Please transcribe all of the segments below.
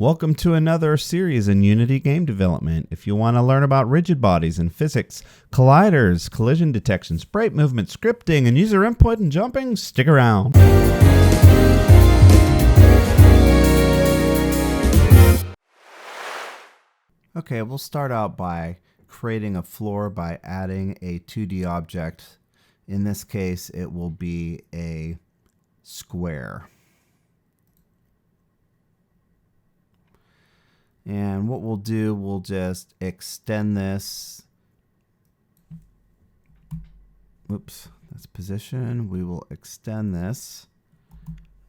Welcome to another series in Unity game development. If you want to learn about rigid bodies and physics, colliders, collision detection, sprite movement, scripting, and user input and jumping, stick around. Okay, we'll start out by creating a floor by adding a 2D object. In this case, it will be a square. And what we'll do, we'll just extend this. Oops, that's position. We will extend this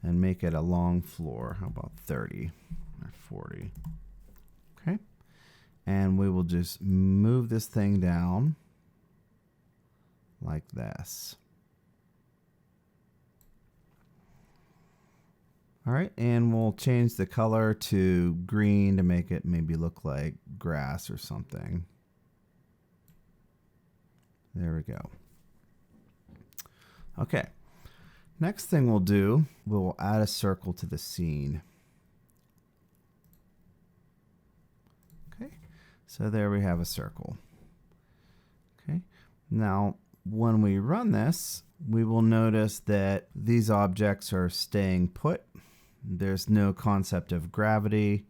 and make it a long floor. How about 30 or 40? Okay. And we will just move this thing down like this. All right, and we'll change the color to green to make it maybe look like grass or something. There we go. Okay, next thing we'll do, we'll add a circle to the scene. Okay, so there we have a circle. Okay, now when we run this, we will notice that these objects are staying put. There's no concept of gravity.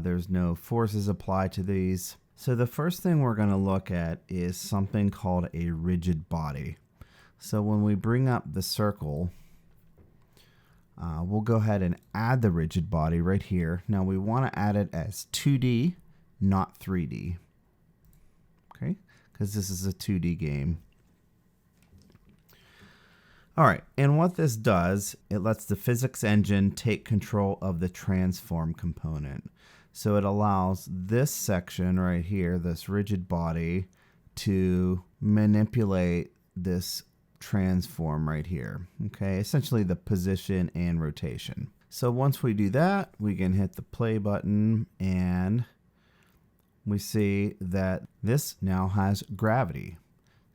There's no forces applied to these. So the first thing we're going to look at is something called a rigid body. So when we bring up the circle, we'll go ahead and add the rigid body right here. Now we want to add it as 2D, not 3D. Okay, because this is a 2D game. All right, and what this does, it lets the physics engine take control of the transform component. So it allows this section right here, this rigid body, to manipulate this transform right here. Okay, essentially the position and rotation. So once we do that, we can hit the play button and we see that this now has gravity.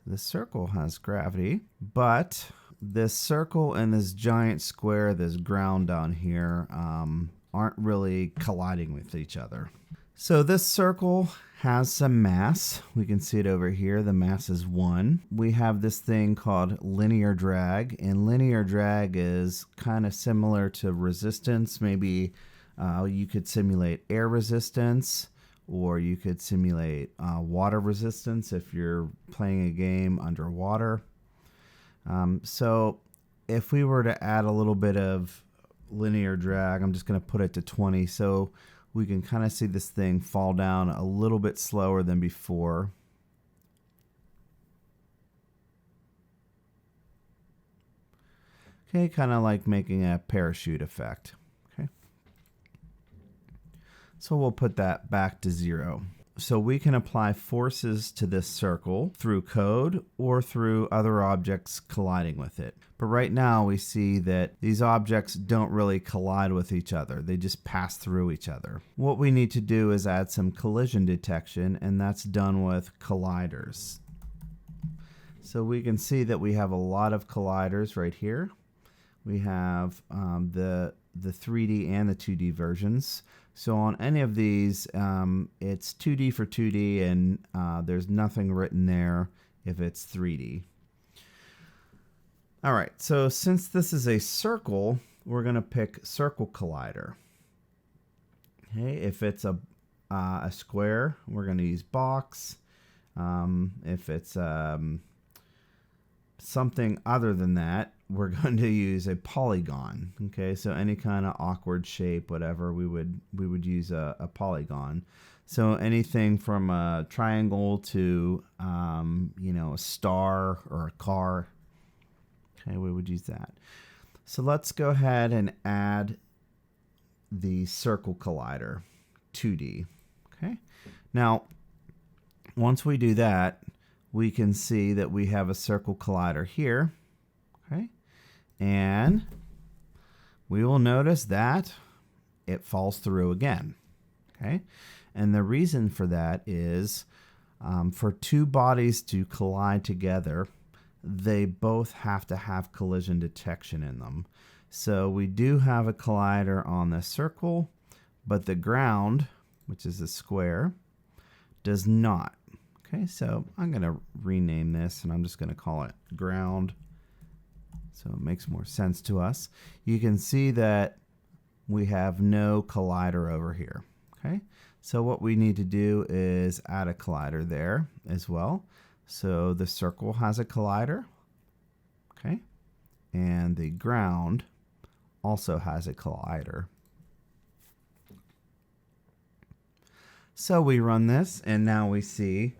This circle has gravity, but this circle and this giant square, this ground down here, aren't really colliding with each other. So this circle has some mass. We can see it over here. The mass is 1. We have this thing called linear drag, and linear drag is kind of similar to resistance. Maybe you could simulate air resistance, or you could simulate water resistance if you're playing a game underwater. So if we were to add a little bit of linear drag, I'm just going to put it to 20 so we can kind of see this thing fall down a little bit slower than before. Okay, kind of like making a parachute effect. Okay. So we'll put that back to 0. So we can apply forces to this circle through code or through other objects colliding with it. But right now we see that these objects don't really collide with each other. They just pass through each other. What we need to do is add some collision detection, and that's done with colliders. So we can see that we have a lot of colliders right here. We have the 3D and the 2D versions. So on any of these, it's 2D for 2D, and there's nothing written there if it's 3D. All right, so since this is a circle, we're going to pick circle collider. Okay, if it's a square, we're going to use box. If it's something other than that, we're going to use a polygon. Okay, so any kind of awkward shape, whatever, we would use a polygon. So anything from a triangle to a star or a car. Okay, we would use that. So let's go ahead and add the circle collider 2D. Okay, now once we do that, we can see that we have a circle collider here. Okay. And we will notice that it falls through again. Okay. And the reason for that is for two bodies to collide together, they both have to have collision detection in them. So we do have a collider on the circle, but the ground, which is a square, does not. Okay, so I'm going to rename this, and I'm just going to call it ground, so it makes more sense to us. You can see that we have no collider over here. Okay, so what we need to do is add a collider there as well. So the circle has a collider, okay, and the ground also has a collider. So we run this, and now we see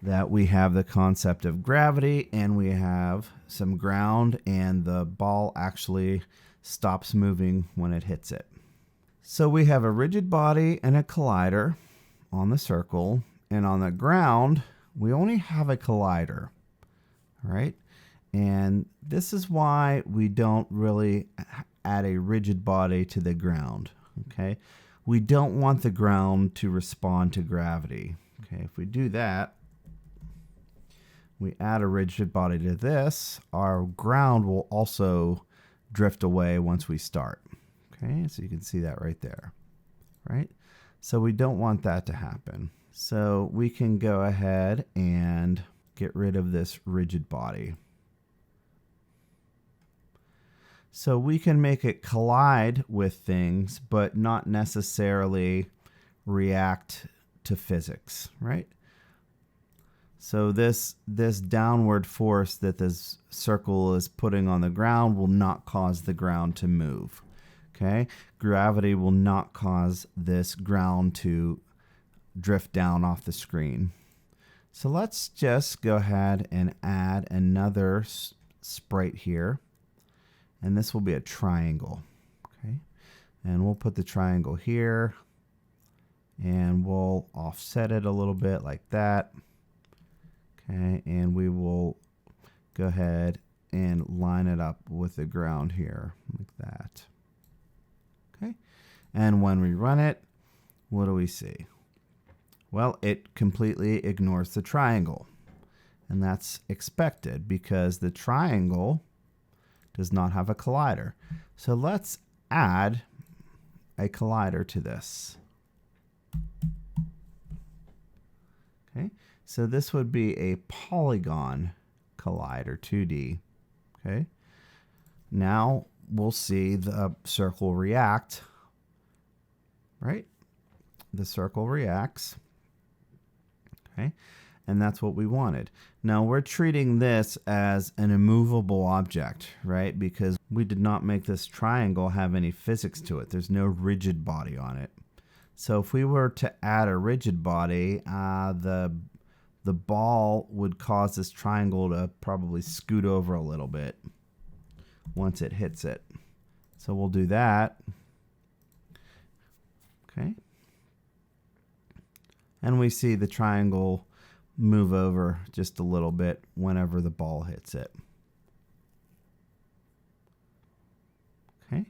that we have the concept of gravity, and we have some ground, and the ball actually stops moving when it hits it. So we have a rigid body and a collider on the circle, and on the ground we only have a collider. All right, and this is why we don't really add a rigid body to the ground. Okay, we don't want the ground to respond to gravity. Okay, if we do that, we add a rigid body to this, our ground will also drift away once we start. Okay, so you can see that right there, right? So we don't want that to happen. So we can go ahead and get rid of this rigid body. So we can make it collide with things, but not necessarily react to physics, right? So this downward force that this circle is putting on the ground will not cause the ground to move. Okay, gravity will not cause this ground to drift down off the screen. So let's just go ahead and add another sprite here, and this will be a triangle. Okay, and we'll put the triangle here, and we'll offset it a little bit like that. Okay, and we will go ahead and line it up with the ground here like that. Okay, and when we run it, what do we see? Well, it completely ignores the triangle, and that's expected because the triangle does not have a collider. So let's add a collider to this. Okay, so this would be a polygon collider, 2D. Okay, now we'll see the circle react, right? The circle reacts, okay, and that's what we wanted. Now we're treating this as an immovable object, right? Because we did not make this triangle have any physics to it. There's no rigid body on it. So if we were to add a rigid body, the ball would cause this triangle to probably scoot over a little bit once it hits it. So we'll do that. Okay. And we see the triangle move over just a little bit whenever the ball hits it. Okay.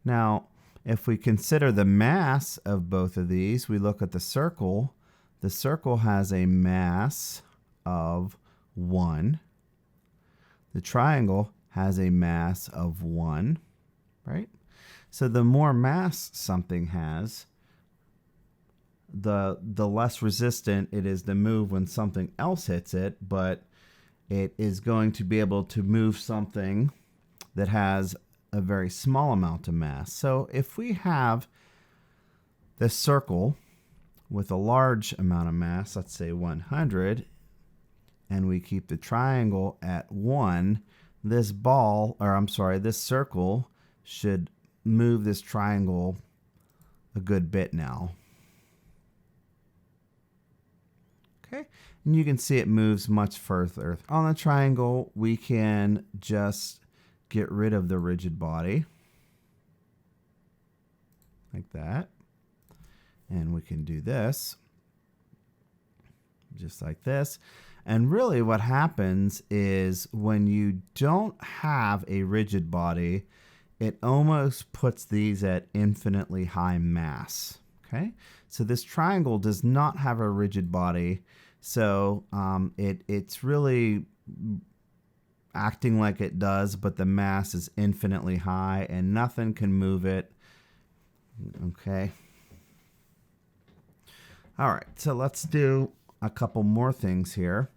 Now, if we consider the mass of both of these, we look at the circle. The circle has a mass of 1. The triangle has a mass of 1, right? So the more mass something has, the less resistant it is to move when something else hits it, but it is going to be able to move something that has a very small amount of mass. So if we have this circle with a large amount of mass, let's say 100, and we keep the triangle at 1, this circle should move this triangle a good bit now. Okay, and you can see it moves much further. On the triangle, we can just get rid of the rigid body like that. And we can do this just like this. And really what happens is when you don't have a rigid body, it almost puts these at infinitely high mass. Okay, so this triangle does not have a rigid body, so it's really acting like it does, but the mass is infinitely high and nothing can move it Okay. All right, so let's do a couple more things here.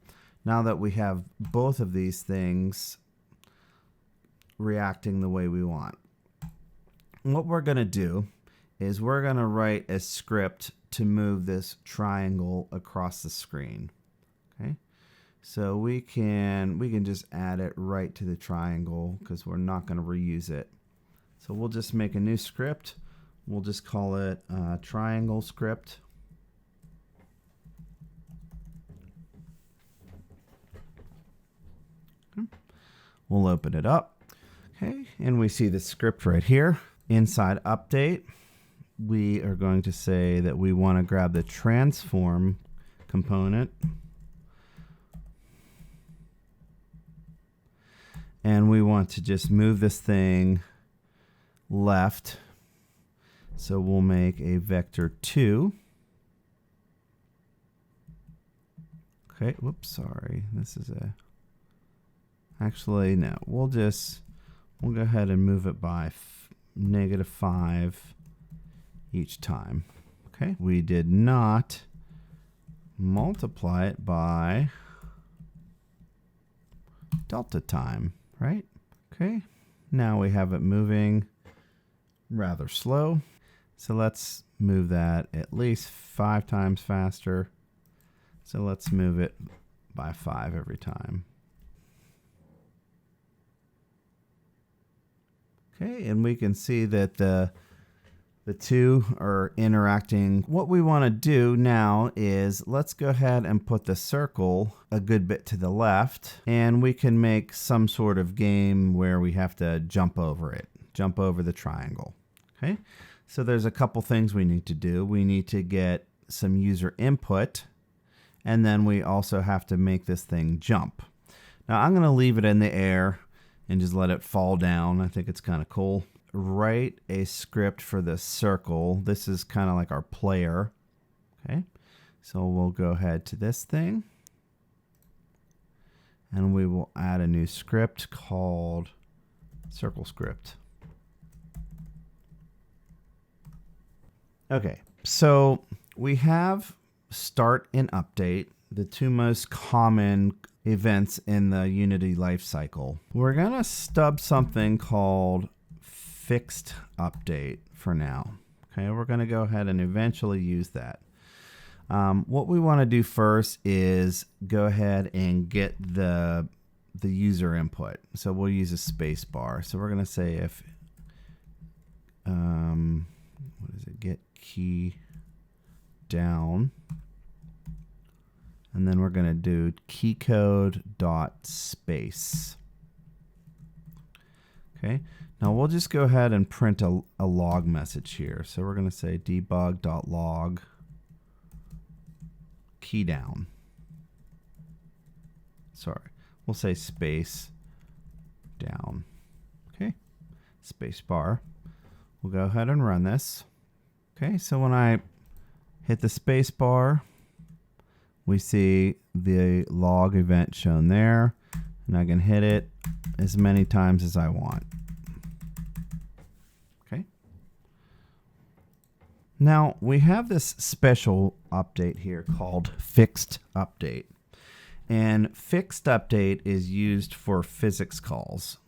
Now that we have both of these things reacting the way we want. What we're going to do is we're going to write a script to move this triangle across the screen. Okay, so we can just add it right to the triangle because we're not going to reuse it. So we'll just make a new script. We'll just call it triangle script. We'll open it up. Okay, and we see the script right here. Inside update, we are going to say that we want to grab the transform component. And we want to just move this thing left. So we'll make a vector 2. Okay, whoops, sorry. This is a... Actually, no. We'll go ahead and move it by -5 each time. Okay, we did not multiply it by delta time, right? Okay, now we have it moving rather slow. So let's move that at least 5 times faster. So let's move it by 5 every time. Okay, and we can see that the two are interacting. What we want to do now is let's go ahead and put the circle a good bit to the left, and we can make some sort of game where we have to jump over it, jump over the triangle. Okay, so there's a couple things we need to do. We need to get some user input, and then we also have to make this thing jump. Now I'm going to leave it in the air and just let it fall down. I think it's kind of cool. Write a script for the circle. This is kind of like our player. Okay, so we'll go ahead to this thing and we will add a new script called circle script. Okay, so we have start and update, the two most common events in the Unity lifecycle. We're going to stub something called fixed update for now. Okay, we're going to go ahead and eventually use that. What we want to do first is go ahead and get the user input. So we'll use a space bar. So we're going to say if what is it? Get key down. And then we're going to do keycode.space. Okay, now we'll just go ahead and print a log message here. So we're going to say debug.log key down. Sorry, we'll say space down. Okay, space bar. We'll go ahead and run this. Okay, so when I hit the space bar, we see the log event shown there, and I can hit it as many times as I want. Okay. Now we have this special update here called fixed update. And fixed update is used for physics calls.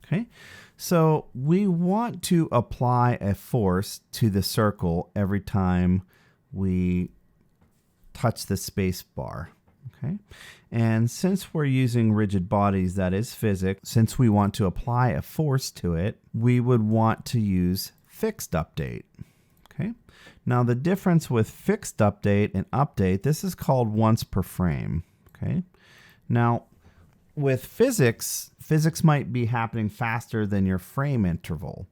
Okay. So we want to apply a force to the circle every time we touch the space bar. Okay. And since we're using rigid bodies, that is physics, since we want to apply a force to it, we would want to use fixed update. Okay. Now the difference with fixed update and update, this is called once per frame. Okay. Now with physics might be happening faster than your frame interval.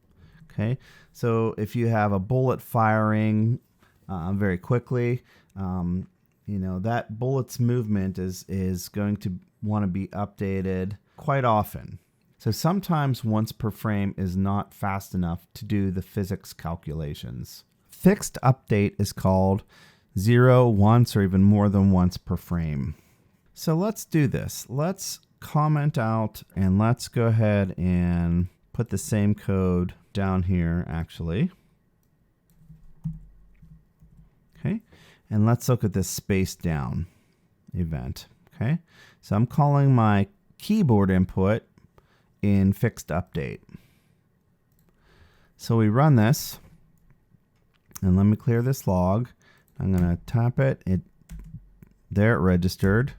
Okay, so if you have a bullet firing very quickly, that bullet's movement is going to want to be updated quite often. So sometimes once per frame is not fast enough to do the physics calculations. Fixed update is called 0, once, or even more than once per frame. So let's do this. Let's comment out and let's go ahead and put the same code down here actually. Okay, and let's look at this space down event. Okay, so I'm calling my keyboard input in fixed update. So we run this, and let me clear this log. I'm gonna tap it. There it registered.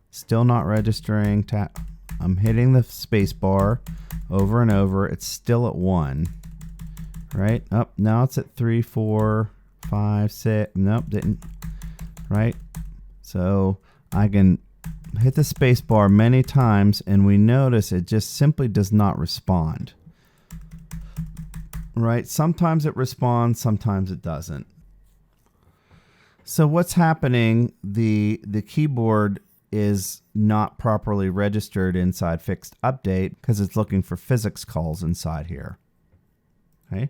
Still not registering. Tap. I'm hitting the space bar over and over. It's still at 1. Right? Up. Now it's at 3, 4, 5, 6. Nope, didn't. Right? So I can hit the space bar many times and we notice it just simply does not respond. Right? Sometimes it responds, sometimes it doesn't. So what's happening, the keyboard is not properly registered inside fixed update because it's looking for physics calls inside here. Okay?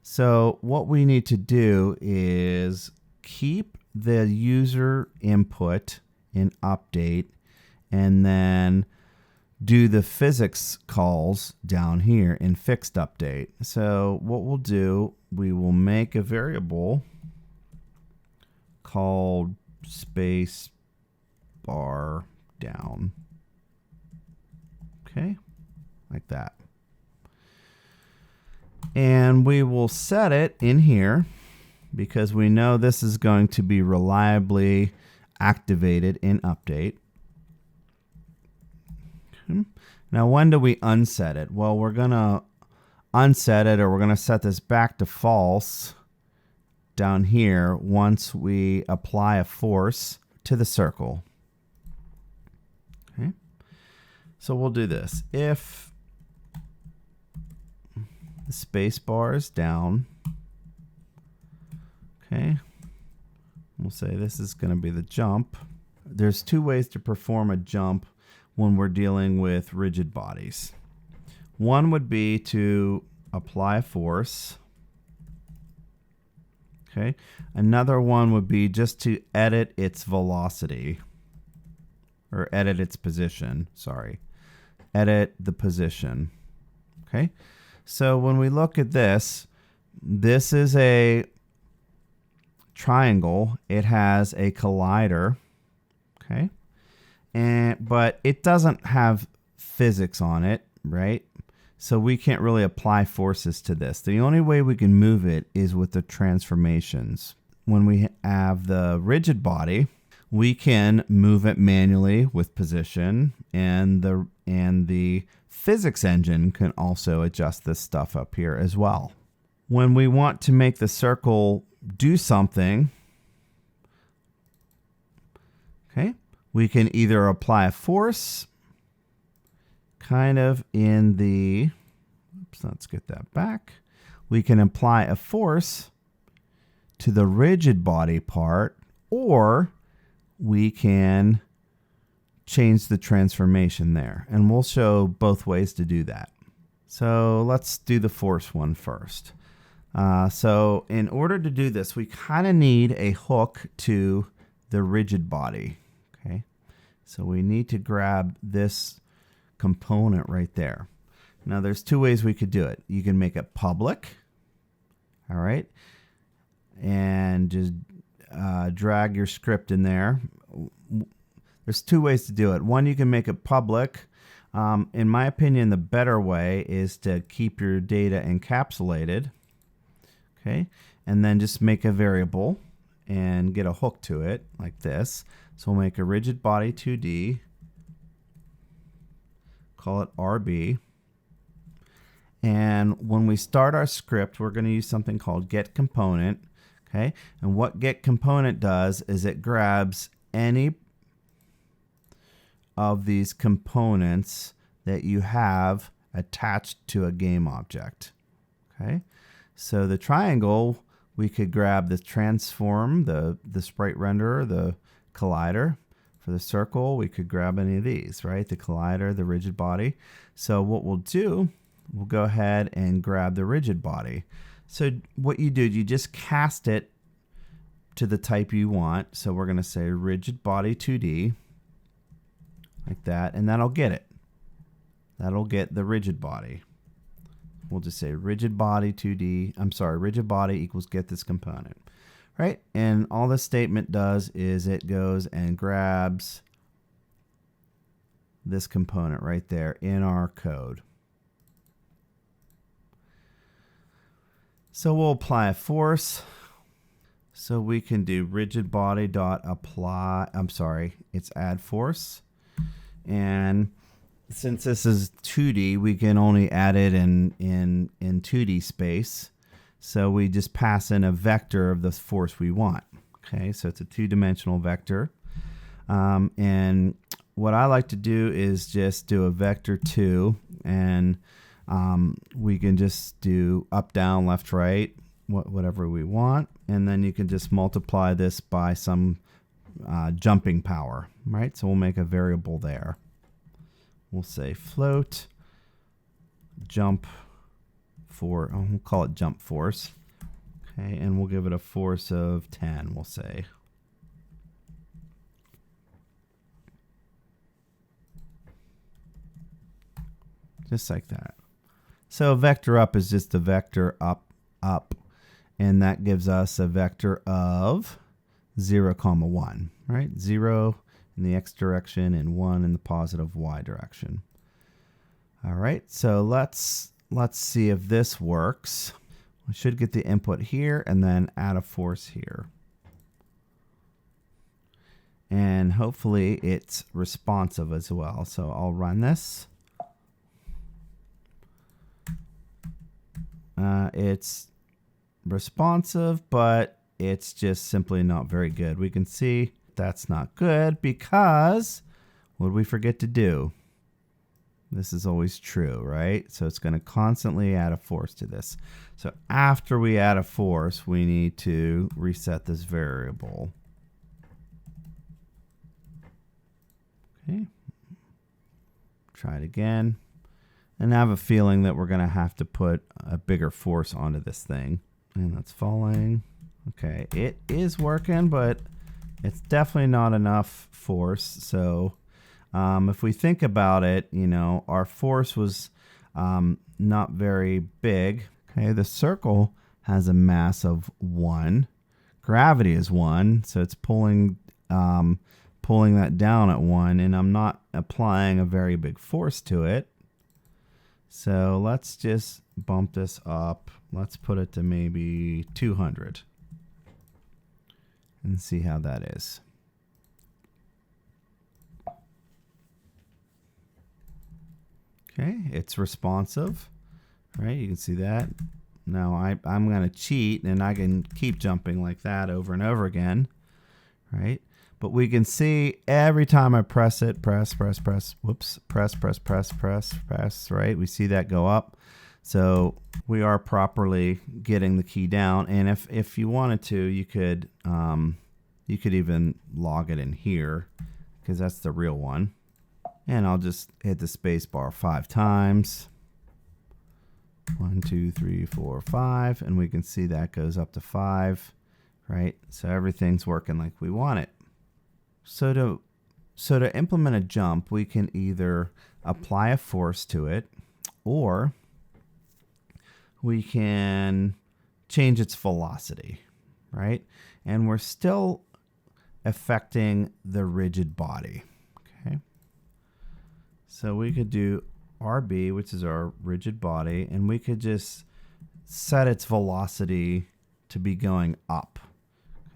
So what we need to do is keep the user input in update and then do the physics calls down here in fixed update. So what we'll do, we will make a variable called space bar down. Okay, like that. And we will set it in here because we know this is going to be reliably activated in update. Okay. Now, when do we unset it? Well, we're going to unset it, or we're going to set this back to false down here once we apply a force to the circle. Okay. So we'll do this. If the space bar is down, okay, we'll say this is going to be the jump. There's 2 ways to perform a jump when we're dealing with rigid bodies. One would be to apply a force. Okay. Another one would be just to edit its velocity, or edit its position, sorry. Edit the position. Okay. So when we look at this, this is a triangle. It has a collider. Okay. But it doesn't have physics on it, right? So we can't really apply forces to this. The only way we can move it is with the transformations. When we have the rigid body, we can move it manually with position, and the physics engine can also adjust this stuff up here as well. When we want to make the circle do something, okay, we can either apply a force kind of in the, oops, let's get that back. We can apply a force to the rigid body part, or we can change the transformation there. And we'll show both ways to do that. So let's do the force one first. So in order to do this, we kind of need a hook to the rigid body. Okay, so we need to grab this component right there. Now there's 2 ways we could do it. You can make it public, all right, and just drag your script in there. There's 2 ways to do it. One, you can make it public. In my opinion, the better way is to keep your data encapsulated, okay, and then just make a variable and get a hook to it like this. So we'll make a rigid body 2D, call it RB. And when we start our script, we're going to use something called getComponent. Okay, and what getComponent does is it grabs any of these components that you have attached to a game object. Okay, so the triangle, we could grab the transform, the sprite renderer, the collider. For the circle, we could grab any of these, right? The collider, the rigid body. So what we'll do, we'll go ahead and grab the rigid body. So what you do, you just cast it to the type you want. So we're going to say rigid body 2D, like that, and that'll get it. That'll get the rigid body. We'll just say rigid body 2D, I'm sorry, rigid body equals get this component, right? And all this statement does is it goes and grabs this component right there in our code. So we'll apply a force. So we can do rigid body dot apply, I'm sorry, it's add force. And since this is 2D, we can only add it in 2D space. So we just pass in a vector of the force we want. Okay, so it's a two-dimensional vector. And what I like to do is just do a vector 2, and we can just do up, down, left, right, whatever we want. And then you can just multiply this by some jumping power, right? So we'll make a variable there. We'll say float jump for, we'll call it jump force. Okay, and we'll give it a force of 10, we'll say. Just like that. So vector up is just a vector up, up, and that gives us a vector of 0, 1, right? 0 in the x direction and 1 in the positive y direction. All right, so let's see if this works. We should get the input here and then add a force here. And hopefully it's responsive as well. So I'll run this. It's responsive, but it's just simply not very good. We can see that's not good because what did we forget to do? This is always true, right? So it's going to constantly add a force to this. So after we add a force, we need to reset this variable. Okay. Try it again. And I have a feeling that we're going to have to put a bigger force onto this thing. And that's falling. Okay, it is working, but it's definitely not enough force. So if we think about it, you know, our force was not very big. Okay, the circle has a mass of 1. Gravity is 1, so it's pulling that down at 1, and I'm not applying a very big force to it. So let's just bump this up. Let's put it to maybe 200 and see how that is. Okay, it's responsive, right? You can see that. Now I'm going to cheat, and I can keep jumping like that over and over again, right? But we can see every time I press it, press, whoops, press, right? We see that go up. So we are properly getting the key down. And if you wanted to, you could even log it in here because that's the real one. And I'll just hit the space bar 5 times. 1, 2, 3, 4, 5. And we can see that goes up to 5, right? So everything's working like we want it. So to implement a jump, we can either apply a force to it, or we can change its velocity, right? And we're still affecting the rigid body, okay? So we could do RB, which is our rigid body, and we could just set its velocity to be going up,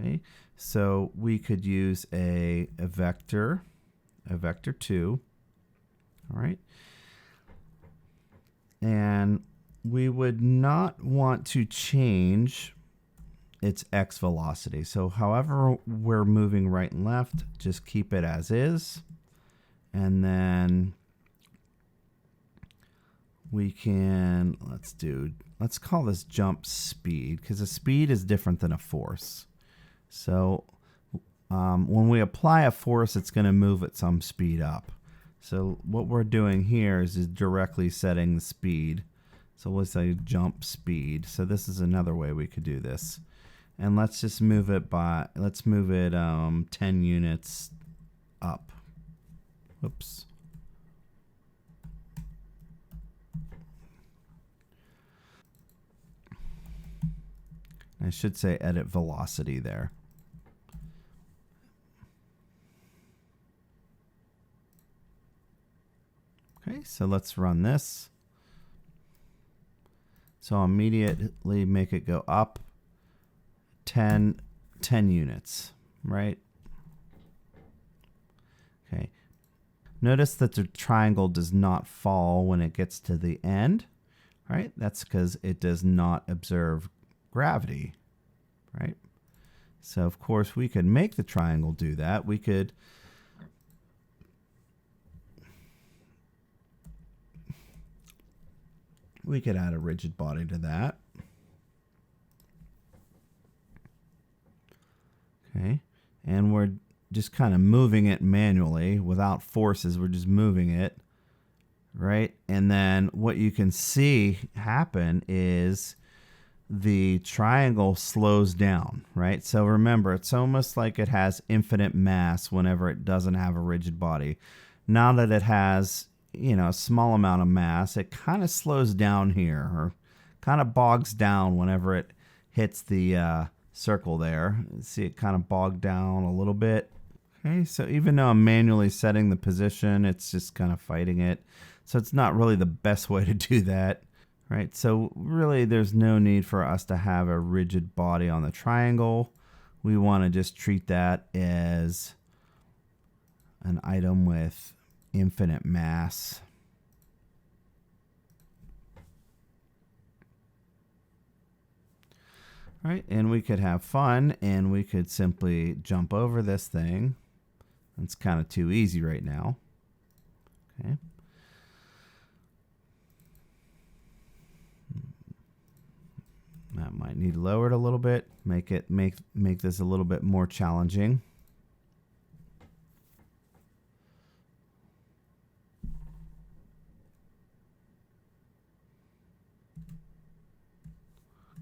okay? So we could use a vector 2, all right? And we would not want to change its x velocity. So however we're moving right and left, just keep it as is. And then we can, let's call this jump speed, because a speed is different than a force. So when we apply a force, it's going to move at some speed up. So what we're doing here is directly setting the speed. So let's say jump speed. So this is another way we could do this. And let's just move it 10 units up. Oops. I should say edit velocity there. Okay, so let's run this. So I'll immediately make it go up 10 units, right? Okay. Notice that the triangle does not fall when it gets to the end, right? That's because it does not observe gravity, right? So of course we could make the triangle do that. We could add a rigid body to that. Okay. And we're just kind of moving it manually without forces. We're just moving it, right? And then what you can see happen is the triangle slows down, right? So remember, it's almost like it has infinite mass whenever it doesn't have a rigid body. Now that it has, you know, a small amount of mass, it kind of slows down here, or kind of bogs down whenever it hits the circle there. See it kind of bogged down a little bit. Okay, so even though I'm manually setting the position, it's just kind of fighting it. So it's not really the best way to do that. Right, so really there's no need for us to have a rigid body on the triangle. We want to just treat that as an item with infinite mass. Right, and we could have fun and we could simply jump over this thing. It's kind of too easy right now. Okay. That might need lowered a little bit. Make this a little bit more challenging.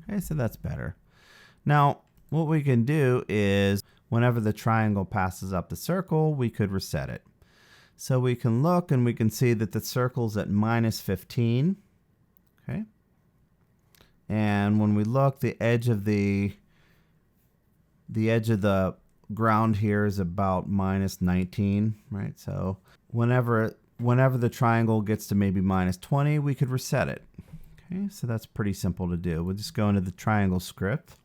Okay, so that's better. Now, what we can do is whenever the triangle passes up the circle, we could reset it. So we can look and we can see that the circle's at -15. Okay. And when we look, the edge of the ground here is about -19, right? So whenever the triangle gets to maybe -20, we could reset it. Okay, so that's pretty simple to do. We'll just go into the triangle script,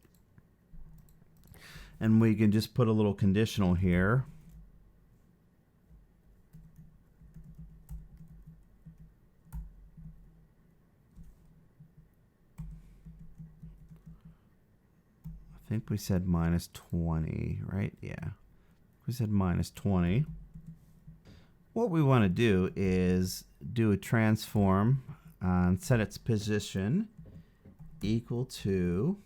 and we can just put a little conditional here. I think we said -20, right? Yeah, we said -20. What we want to do is do a transform and set its position equal to,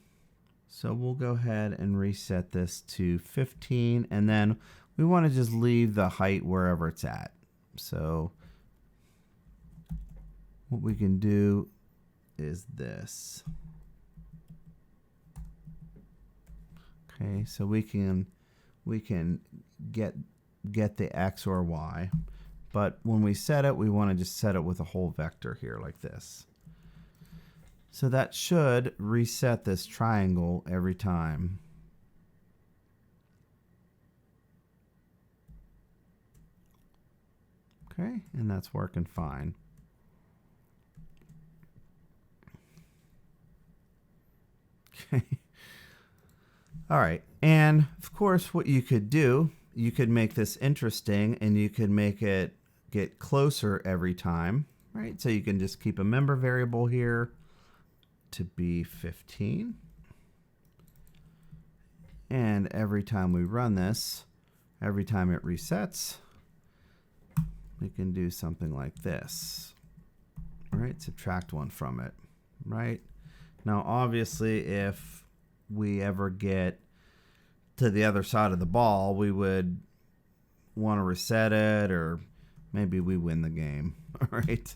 so we'll go ahead and reset this to 15, and then we want to just leave the height wherever it's at. So what we can do is this. Okay, so we can get the X or Y, but when we set it, we want to just set it with a whole vector here like this. So that should reset this triangle every time. Okay, and that's working fine. Okay. All right, and of course what you could do, you could make this interesting and you could make it get closer every time, right? So you can just keep a member variable here to be 15. And every time we run this, every time it resets, we can do something like this, right? Subtract 1 from it, right? Now, obviously, if we ever get to the other side of the ball, we would want to reset it, or maybe we win the game. All right.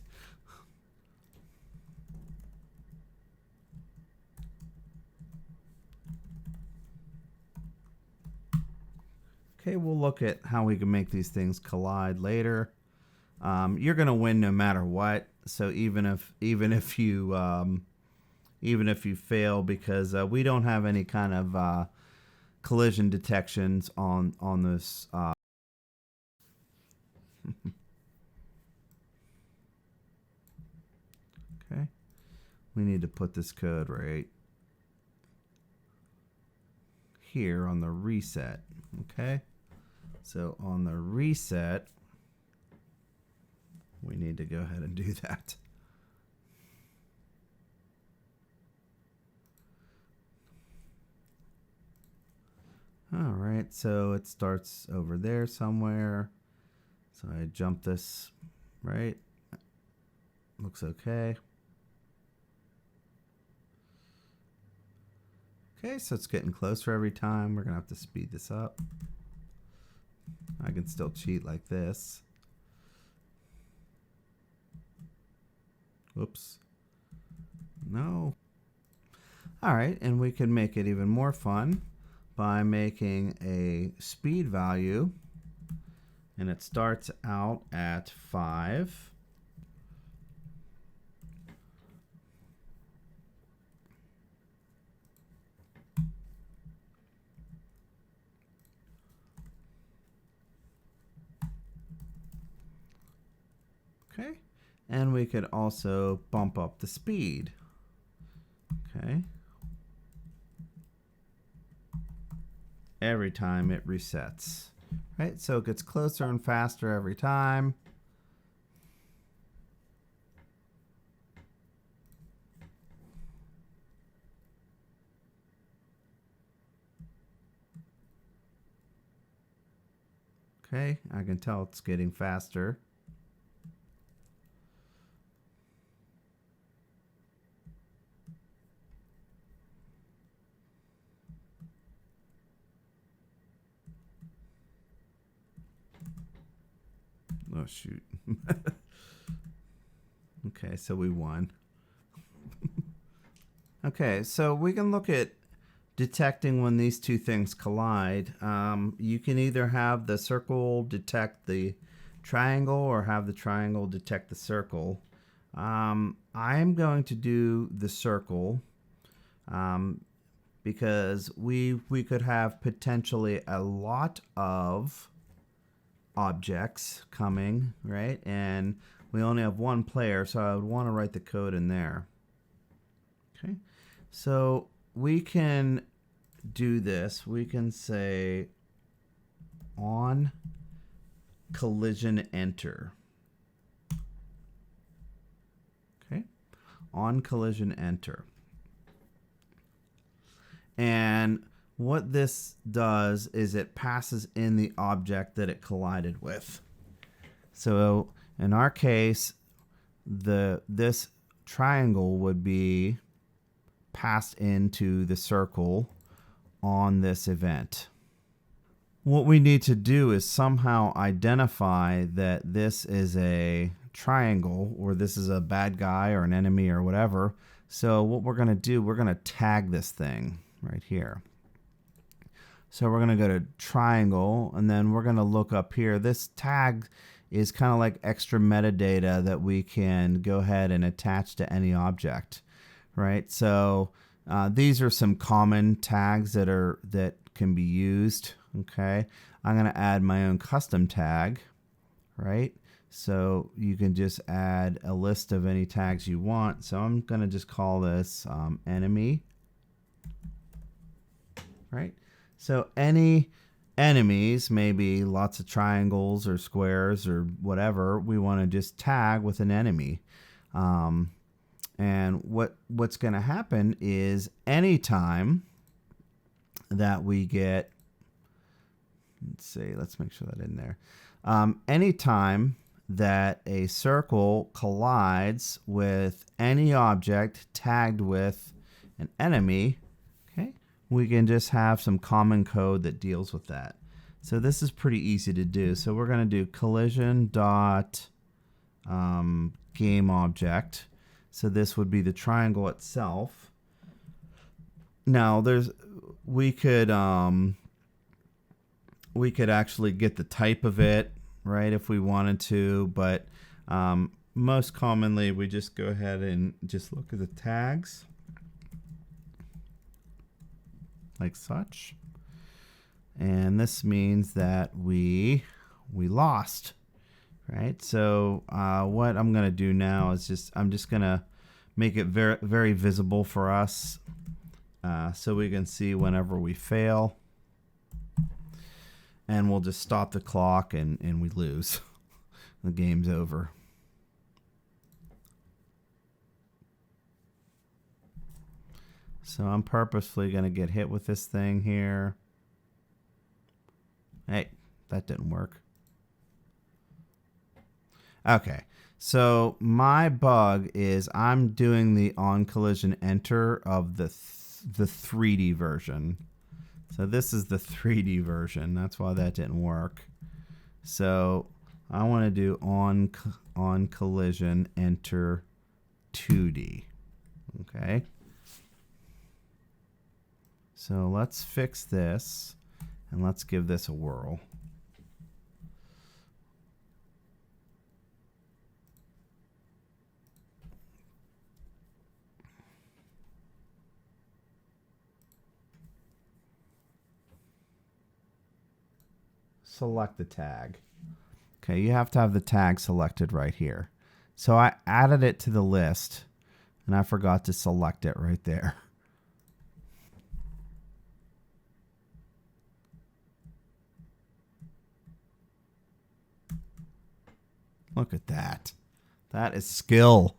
Okay, we'll look at how we can make these things collide later. you're going to win no matter what. So even if you fail, because we don't have any kind of collision detections on this. Okay, we need to put this code right here on the reset. Okay, so on the reset, we need to go ahead and do that. All right, so it starts over there somewhere. So I jump this, right? Looks okay. Okay, so it's getting closer every time. We're gonna have to speed this up. I can still cheat like this. Whoops. No. All right, and we can make it even more fun by making a speed value, and it starts out at 5. Okay, and we could also bump up the speed. Okay. Every time it resets, right? So it gets closer and faster every time. Okay, I can tell it's getting faster. Oh, shoot. Okay, so we won. Okay, so we can look at detecting when these two things collide. You can either have the circle detect the triangle or have the triangle detect the circle. I'm going to do the circle because we could have potentially a lot of objects coming, right? And we only have one player, so I would want to write the code in there. Okay, so we can do this. We can say on collision enter. Okay, on collision enter. And what this does is it passes in the object that it collided with. So in our case, this triangle would be passed into the circle on this event. What we need to do is somehow identify that this is a triangle or this is a bad guy or an enemy or whatever. So what we're going to do, we're going to tag this thing right here. So we're going to go to triangle, and then we're going to look up here. This tag is kind of like extra metadata that we can go ahead and attach to any object, right? So these are some common tags that can be used. Okay, I'm going to add my own custom tag, right? So you can just add a list of any tags you want. So I'm going to just call this enemy, right? So any enemies, maybe lots of triangles or squares or whatever, we want to just tag with an enemy. And what's going to happen is anytime that we get, let's make sure that in there. Anytime that a circle collides with any object tagged with an enemy, okay, we can just have some common code that deals with that. So this is pretty easy to do. So we're going to do collision dot game object. So this would be the triangle itself. Now we could actually get the type of it, right, if we wanted to, but most commonly we just go ahead and just look at the tags like such. And this means that we lost, right? So what I'm going to do now is I'm just going to make it very, very visible for us so we can see whenever we fail. And we'll just stop the clock and we lose. The game's over. So I'm purposefully going to get hit with this thing here. Hey, that didn't work. Okay, so my bug is I'm doing the on collision enter of the 3D version. So this is the 3D version. That's why that didn't work. So I want to do on collision enter 2D. Okay. So let's fix this and let's give this a whirl. Select the tag. Okay, you have to have the tag selected right here. So I added it to the list and I forgot to select it right there. Look at that. That is skill.